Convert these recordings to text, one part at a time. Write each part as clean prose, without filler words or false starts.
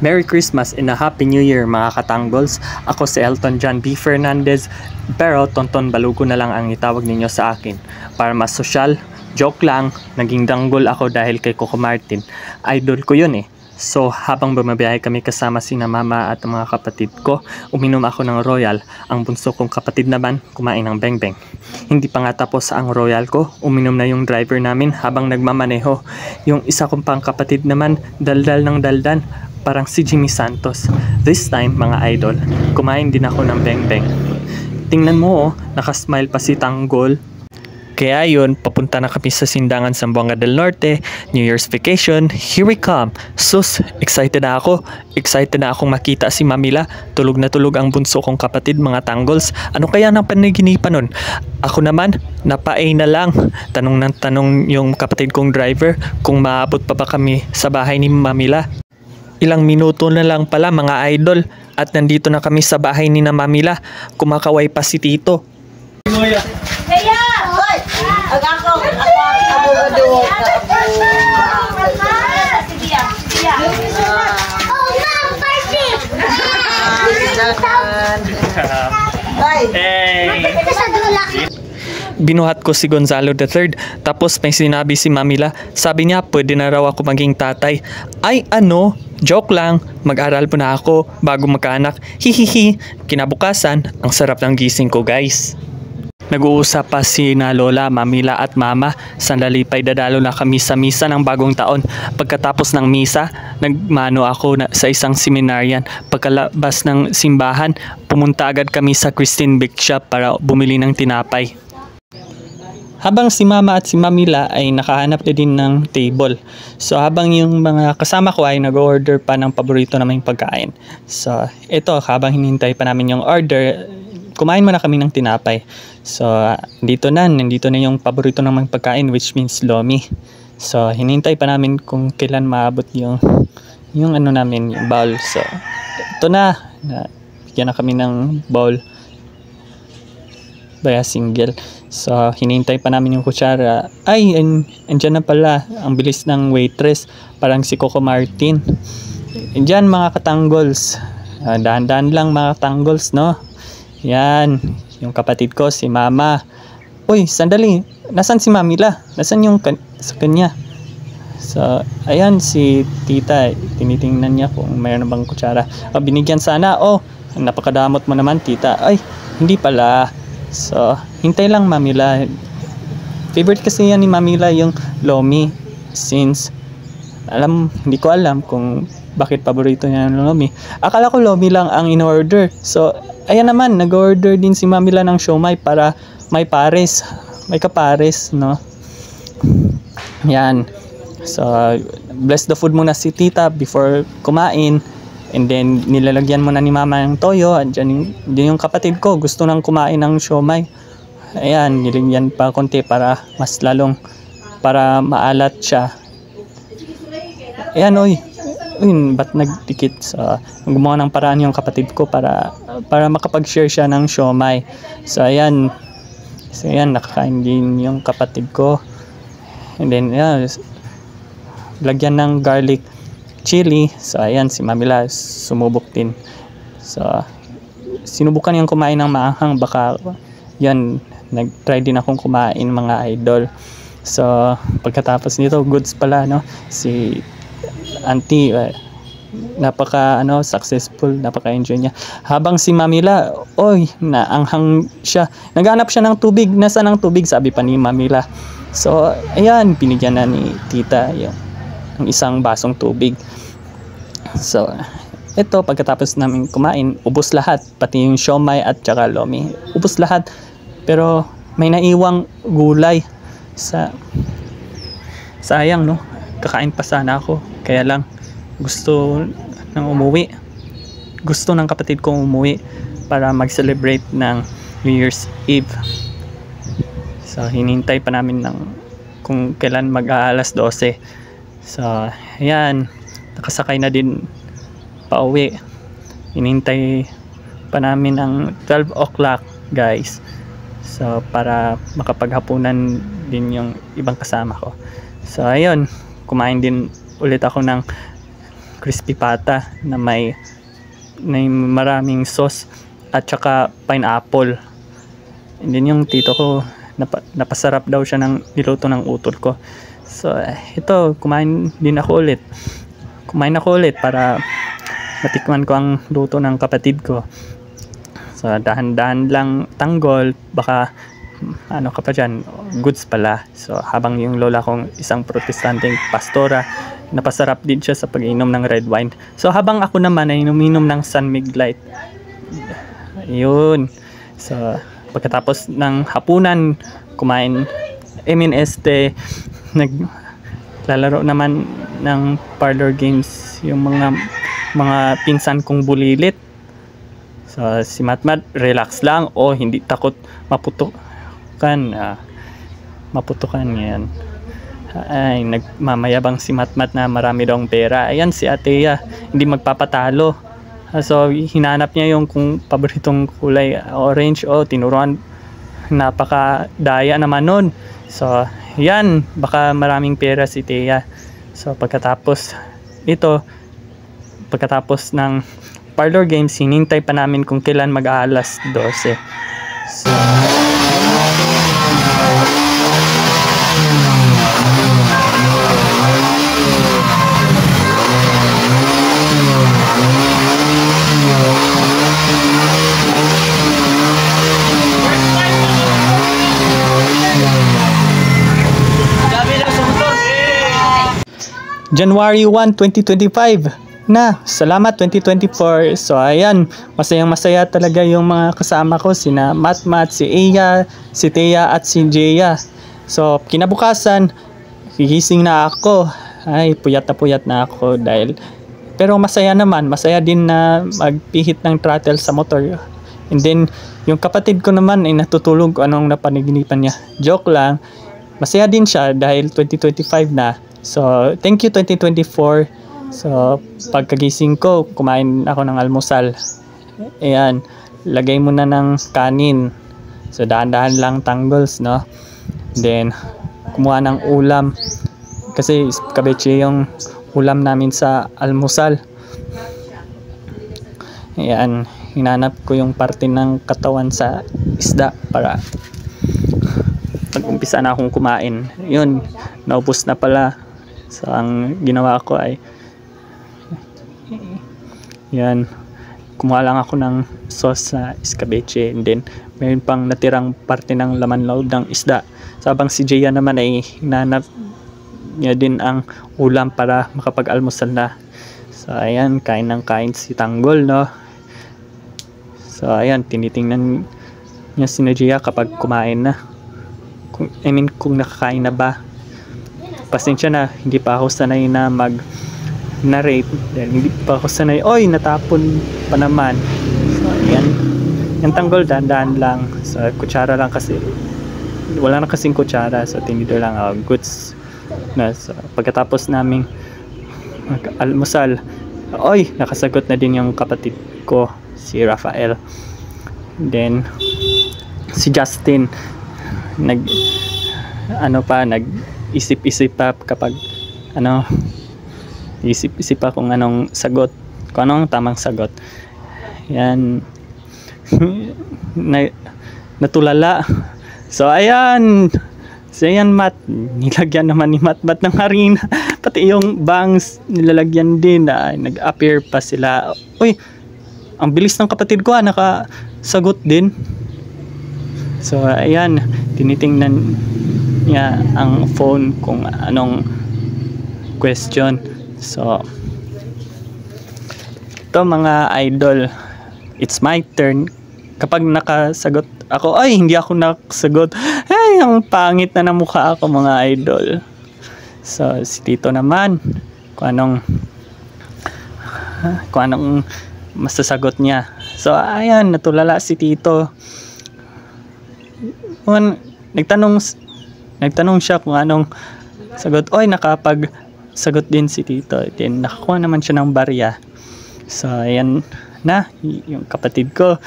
Merry Christmas and a Happy New Year mga katanggols. Ako si Elton John B. Fernandez, pero Tonton Balugo na lang ang itawag ninyo sa akin. Para mas sosyal, joke lang, naging danggol ako dahil kay Coco Martin. Idol ko yun eh. So habang bumabiyahe kami kasama sina mama at mga kapatid ko, uminom ako ng Royal. Ang bunso kong kapatid naman, kumain ng Beng Beng. Hindi pa nga tapos ang Royal ko, uminom na yung driver namin habang nagmamaneho. Yung isa kong pang kapatid naman, daldal ng daldan. Parang si Jimmy Santos. This time, mga idol, kumain din ako ng Beng Beng. Tingnan mo, nakasmile pa si Tanggol. Kaya yun, papunta na kami sa Sindangan Zamboanga del Norte, New Year's vacation, here we come. Sus, excited na ako. Excited na akong makita si Mamila. Tulog na tulog ang bunso kong kapatid, mga tanggols. Ano kaya nang panaginipan nun? Ako naman, napaay na lang. Tanong ng tanong yung kapatid kong driver kung maabot pa ba kami sa bahay ni Mamila. Ilang minuto na lang pala mga idol at nandito na kami sa bahay ni na Mamila. Kumakaway pa si Tito. Kaya! Hoy! Ako abogado ka. Sige. Oh, ma'am, party! Hey! Binuhat ko si Gonzalo III, tapos may sinabi si Mamila. Sabi niya pwede na raw ako maging tatay. Ay ano, joke lang, mag-aral po na ako bago magkaanak. Hihihi. Kinabukasan, ang sarap ng gising ko guys. Nag-uusap pa si na Lola, Mamila at Mama. Sandali pa'y dadalo na kami sa misa ng bagong taon. Pagkatapos ng misa, nagmano ako sa isang seminaryan. Pagkalabas ng simbahan, pumunta agad kami sa Christine Bake Shop para bumili ng tinapay. Habang si Mama at si Mamila ay nakahanap na din ng table. So habang yung mga kasama ko ay nag-order pa ng paborito naming pagkain. So ito, habang hinihintay pa namin yung order, kumain muna kami ng tinapay. So, nandito na yung paborito namang pagkain, which means lomi. So, hinintay pa namin kung kailan maabot yung ano namin, yung bowl. So, ito na. Bigyan na kami ng bowl. Baya single. So, hinintay pa namin yung kutsara. Ay, andyan na pala. Ang bilis ng waitress. Parang si Coco Martin. Andyan mga katanggols. Dahan-dahan lang mga katanggols, no? Yan, yung kapatid ko, si Mama. Uy, sandali. Nasaan si Mamila? Nasaan yung sa kanya? So, ayan si Tita. Tinitingnan niya kung mayroon bang kutsara. Binigyan sana. Oh, napakadamot mo naman, Tita. Ay, hindi pala. So, hintay lang, Mamila. Favorite kasi yan ni Mamila yung lomi. Since, hindi ko alam kung bakit paborito niya ng lomi. Akala ko lomi lang ang in-order. So, ayan naman, nag-order din si Mamila ng siomai para may pares. May kapares, no? Yan. So, bless the food muna si Tita before kumain. And then, nilalagyan muna ni Mama ng toyo. Andyan yung kapatid ko, gusto nang kumain ng siomai. Ayan, nilagyan pa konti para mas lalong, para maalat siya. Ayan, oy. Ba't nagdikit? So, gumawa ng paraan yung kapatid ko para makapag-share siya ng siomai. So, ayan. Nakakain din yung kapatid ko. And then, lagyan ng garlic chili. So, ayan, si Mamila sumubok din. So, sinubukan yung kumain ng maanghang. Baka, yan, nag-try din akong kumain, mga idol. So, pagkatapos nito, goods pala, no? Si auntie, successful, napaka-enjoy niya. Habang si Mamila, naanghang siya. Naghanap siya ng tubig. Nasaan ang tubig? Sabi pa ni Mamila. So, ayan, binigyan na ni Tita yung isang basong tubig. So, ito, pagkatapos namin kumain, ubos lahat. Pati yung siomai at saka lomi. Ubos lahat. Pero, may naiwang gulay. Sayang, no? Kakain pa sana ako. Kaya lang, gusto ng umuwi. Gusto ng kapatid kong umuwi para mag-celebrate ng New Year's Eve. So, hinintay pa namin kung kailan mag-aalas 12. So, ayan. Nakasakay na din pa uwi. Hinintay pa namin ang 12 o'clock, guys. So, para makapaghapunan din yung ibang kasama ko. So, ayun. Kumain din ulit ako ng crispy pata na may maraming sauce at saka pineapple. And then yung tito ko, napasarap daw siya ng niluto ng utol ko. So ito, kumain ako ulit para matikman ko ang luto ng kapatid ko. So dahan-dahan lang tanggol, baka ano ka pa dyan, goods pala. So habang yung lola kong isang protestanteng pastora, napasarap din siya sa pag-inom ng red wine. So habang ako naman ay uminom ng San Mig Light. Ayun. So pagkatapos ng hapunan, naglalaro naman ng parlor games yung mga pinsan kong bulilit. So si Matmat relax lang, hindi takot maputukan yan. Ay, nagmamayabang si Matmat na marami daw pera. Ayan si Ateya, hindi magpapatalo. So hinanap niya yung kung paboritong kulay orange. Tinuruan, napakadaya naman nun. So yan, baka maraming pera si Teya. So pagkatapos ng parlor games, hinintay pa namin kung kailan mag-aalas 12. So January 1, 2025 na. Salamat 2024. So ayan, masayang-masaya talaga yung mga kasama ko, sina Matmat, si Eya, si Teya at si Jeya. So kinabukasan, gigising na ako. Ay, puyat na ako pero masaya din na magpihit ng throttle sa motor. And then yung kapatid ko naman ay natutulog kung anong napanaginipan niya. Joke lang. Masaya din siya dahil 2025 na. So, thank you 2024. So, pagkagising ko, kumain ako ng almusal. Ayan, lagay mo na ng kanin. So, dahan-dahan lang tanggols, no? Then, kumuha ng ulam. Kasi, kabeche yung ulam namin sa almusal. Ayan, hinanap ko yung parte ng katawan sa isda para pag-umpisa na akong kumain. Yun, naubos na pala. So ang ginawa ko ay yan, kumuha lang ako ng sauce sa escabeche, and then mayroon pang natirang parte ng laman loob ng isda. So habang si Jeya naman ay hinanap niya din ang ulam para makapag-almusal na. So ayan, kain si Tanggol, no? So ayan, tinitingnan niya si Jeya kapag kumain na. Kung nakakain na ba. Pasensya na, hindi pa ako sanay na mag-narrate. Hindi pa ako sanay, natapon pa naman. So, ayan. Yung Tanggol, dahan-dahan lang. So, kutsara lang kasi. Wala na kasing kutsara. So, tinidor lang. Goods. So, pagkatapos naming mag-almusal, nakasagot na din yung kapatid ko, si Rafael. Then, si Justin, isip-isip pa kapag isip-isip pa kung anong sagot, kung anong tamang sagot. Yan. Natulala. So ayan, Mat, nilagyan naman ni Matmat ng harina. Pati yung bangs nilalagyan din. Nag-appear pa sila. Ang bilis ng kapatid ko, nakasagot din. So ayan, tinitingnan niya ang phone kung anong question. So ito mga idol, it's my turn. Kapag nakasagot ako, hindi ako nakasagot, ang pangit na ng mukha ako mga idol. So si Tito naman, kung anong masasagot niya. So ayan, natulala si Tito. Nagtanong siya kung anong sagot. Nakapag-sagot din si Tito. Then nakakuha naman siya ng barya. So ayan na, yung kapatid ko.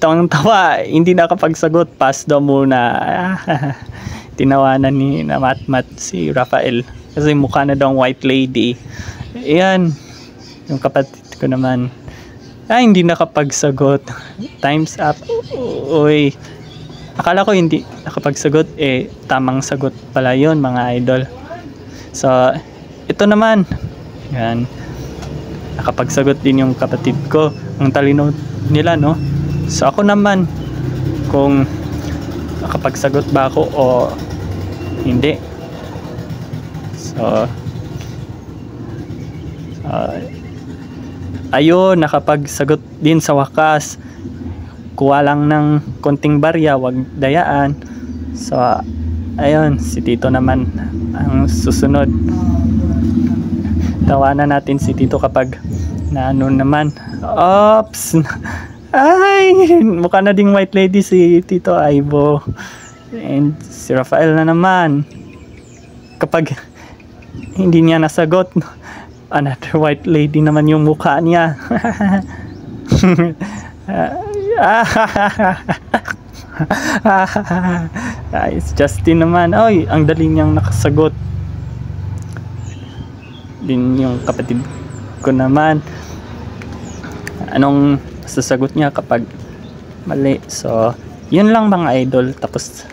Tawang-tawa. Hindi nakapagsagot. Pass daw muna. Tinawanan ni Matmat si Rafael. Kasi mukha na daw white lady. Ayan. Yung kapatid ko naman, hindi nakapagsagot. Time's up. Uy, akala ko hindi nakapagsagot, tamang sagot pala yun mga idol. So, ito naman, yan, nakapagsagot din yung kapatid ko. Ang talino nila, no? So, ako naman, kung nakapagsagot ba ako o hindi. So, ayun, nakapagsagot din sa wakas. Kuha lang ng konting barya, wag dayaan. So, ayun, si Tito naman ang susunod. Tawanan natin si Tito kapag naano naman. Oops! Ay! Mukha na ding white lady si Tito Aibo. And si Rafael na naman. Kapag hindi niya nasagot, another white lady naman yung mukha niya. It's Justin naman. Ay, ang dali niyang nakasagot. Din yung kapatid ko naman. Anong sasagot niya kapag mali? So, yun lang mga idol. Tapos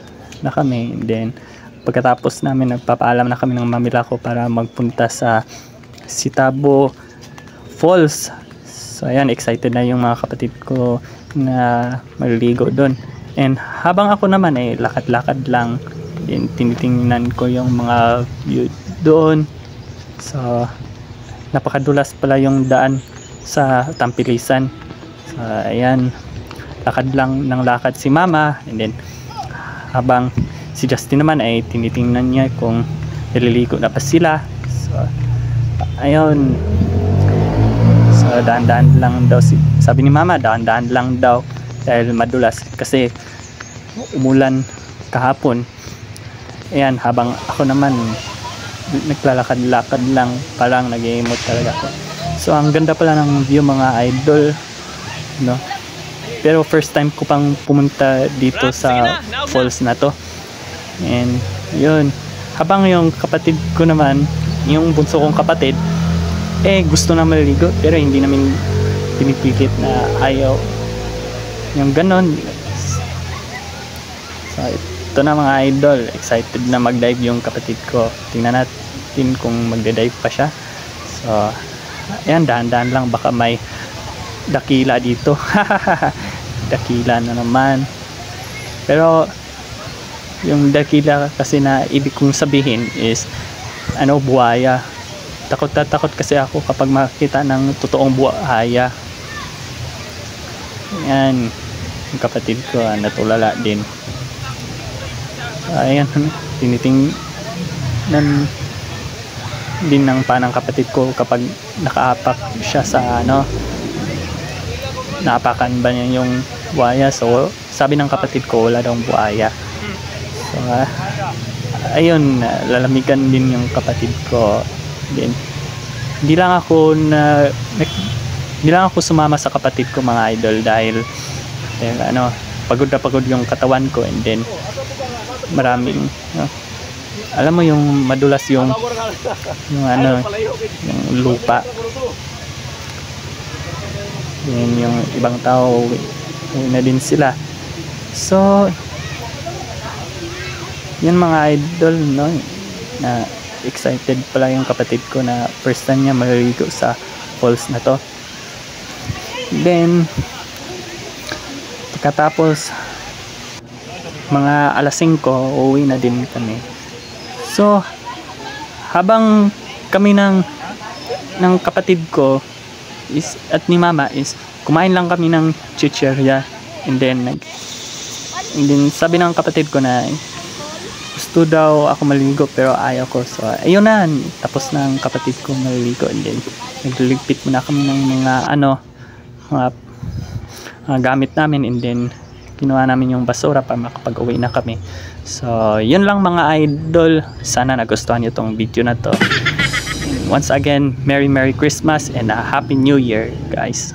na kami. Then, pagkatapos namin, nagpapaalam na kami ng mamila ko para magpunta sa Sitabo Falls. So, ayan, excited na yung mga kapatid ko na maliligo doon. And habang ako naman lakad-lakad lang, din tinitingnan ko yung mga view doon. So, napakadulas pala yung daan sa Tampilisan. So, ayan, lakad lang ng lakad si Mama. And then, habang si Justin naman ay tinitingnan niya kung naliligo na pa sila. So, ayun. So, daan-daan lang daw. Sabi ni Mama, daan-daan lang daw dahil madulas. Kasi umulan kahapon. Ayan, habang ako naman naglalakad-lakad lang, parang nag-i-emote talaga ako. So, ang ganda pala ng view mga idol, no? Pero first time ko pang pumunta dito sa falls na to. And yun, habang yung kapatid ko naman, yung bunso kong kapatid, gusto na maliligo pero hindi namin pinipilit na ayaw. Yung ganon. So, ito na mga idol, excited na mag-dive yung kapatid ko. Tingnan natin kung magde-dive pa siya. So, ayan, dahan-dahan lang, baka may dakila dito. Dakila na naman. Pero yung dakila kasi na ibig kong sabihin is buhaya. Takot na takot kasi ako kapag makita ng totoong buhaya. Ayan, yung kapatid ko natulala din. Ayan, tinitingnan din ng panang kapatid ko kapag nakaapak siya sa naapakan ba niya yung buhaya. So, sabi ng kapatid ko wala daw buhaya. So, ayun, lalamigan din yung kapatid ko. Then, hindi lang ako sumama sa kapatid ko mga idol dahil pagod na pagod yung katawan ko. And then maraming alam mo yung madulas yung lupa. Yan, yung ibang tao na din sila. So, yun mga idol, no, na excited pala yung kapatid ko na first time niya maliligo sa falls na to. Then pagkatapos mga alas 5 uuwi na din kami. So, habang kami ng kapatid ko at ni Mama is kumain lang kami ng chichirya. And then sabi ng kapatid ko na gusto daw ako maliligo pero ayaw ko. So, ayun na, tapos na ang kapatid ko maliligo. And then nagliligpit muna kami ng mga gamit namin. And then kinuha namin yung basura para makapag-uwi na kami. So, yun lang mga idol. Sana nagustuhan nyo tong video na to. And once again, Merry Christmas and a Happy New Year, guys.